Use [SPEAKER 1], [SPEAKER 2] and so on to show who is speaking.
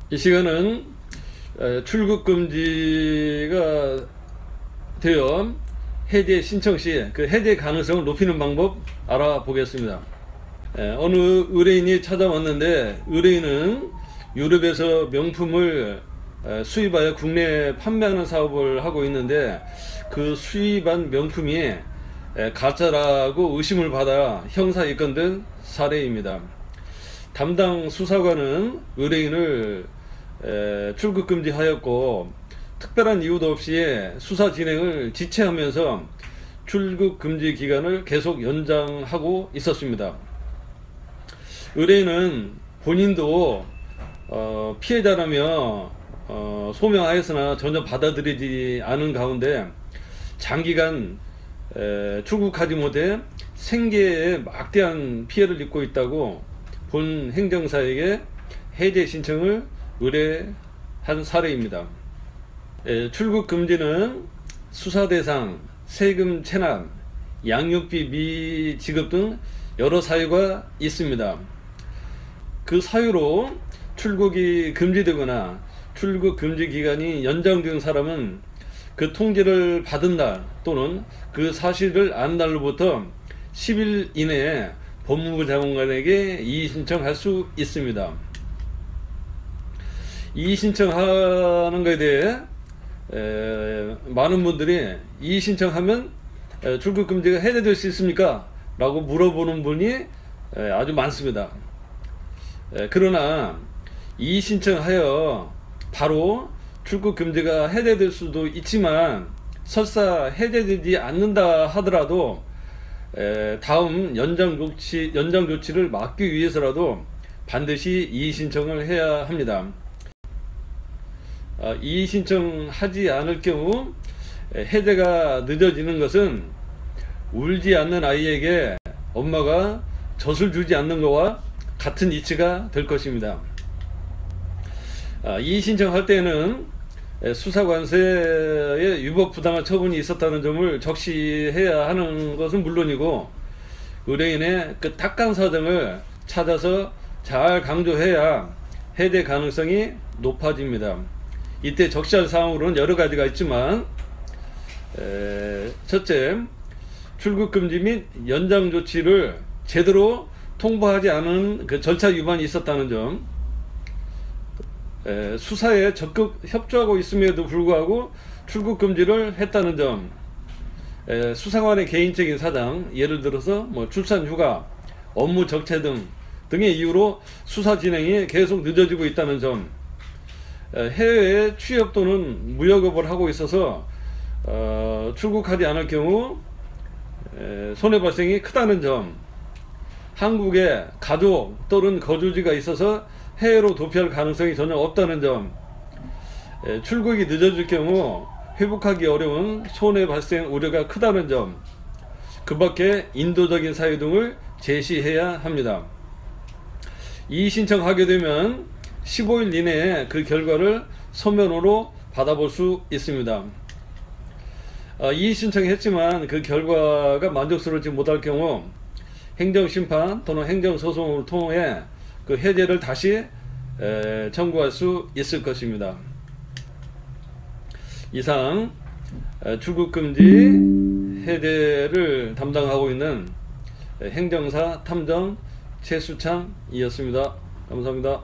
[SPEAKER 1] 이 시간은 출국 금지가 되어 해제 신청 시 그 해제 가능성을 높이는 방법 알아보겠습니다. 어느 의뢰인이 찾아왔는데, 의뢰인은 유럽에서 명품을 수입하여 국내에 판매하는 사업을 하고 있는데, 그 수입한 명품이 가짜라고 의심을 받아 형사 입건된 사례입니다. 담당 수사관은 의뢰인을 출국 금지하였고, 특별한 이유도 없이 수사 진행을 지체하면서 출국 금지 기간을 계속 연장하고 있었습니다. 의뢰인은 본인도 피해자라며 소명하였으나 전혀 받아들이지 않은 가운데 장기간 출국하지 못해 생계에 막대한 피해를 입고 있다고 본 행정사에게 해제 신청을 의뢰한 사례입니다. 출국 금지는 수사 대상, 세금 체납, 양육비 미지급 등 여러 사유가 있습니다. 그 사유로 출국이 금지되거나 출국 금지 기간이 연장된 사람은 그 통지를 받은 날 또는 그 사실을 안 날로부터 10일 이내에 법무부 장관에게 이의 신청할 수 있습니다. 이의 신청하는 것에 대해 많은 분들이 이의 신청하면 출국 금지가 해제될 수 있습니까? 라고 물어보는 분이 아주 많습니다. 그러나 이의 신청하여 바로 출국 금지가 해제될 수도 있지만, 설사 해제되지 않는다 하더라도 다음 연장 조치를 막기 위해서라도 반드시 이의 신청을 해야 합니다. 이의 신청하지 않을 경우 해제가 늦어지는 것은 울지 않는 아이에게 엄마가 젖을 주지 않는 것과 같은 이치가 될 것입니다. 이의 신청할 때는 수사관세의 위법 부당한 처분이 있었다는 점을 적시해야 하는 것은 물론이고, 의뢰인의 그 딱한 사정을 찾아서 잘 강조해야 해제 가능성이 높아집니다. 이때 적시할 사항으로는 여러 가지가 있지만, 첫째, 출국 금지 및 연장 조치를 제대로 통보하지 않은 그 절차 위반이 있었다는 점, 수사에 적극 협조하고 있음에도 불구하고 출국 금지를 했다는 점, 수사관의 개인적인 사정, 예를 들어서 출산 휴가, 업무 적체 등의 이유로 수사 진행이 계속 늦어지고 있다는 점, 해외에 취업 또는 무역업을 하고 있어서 출국하지 않을 경우 손해 발생이 크다는 점, 한국에 가족 또는 거주지가 있어서 해외로 도피할 가능성이 전혀 없다는 점, 출국이 늦어질 경우 회복하기 어려운 손해 발생 우려가 크다는 점, 그 밖에 인도적인 사유 등을 제시해야 합니다. 이의 신청하게 되면 15일 이내에 그 결과를 서면으로 받아볼 수 있습니다. 이의 신청했지만 그 결과가 만족스럽지 못할 경우 행정심판 또는 행정소송을 통해 그 해제를 다시 청구할 수 있을 것입니다. 이상 출국금지 해제를 담당하고 있는 행정사 탐정 최수창이었습니다. 감사합니다.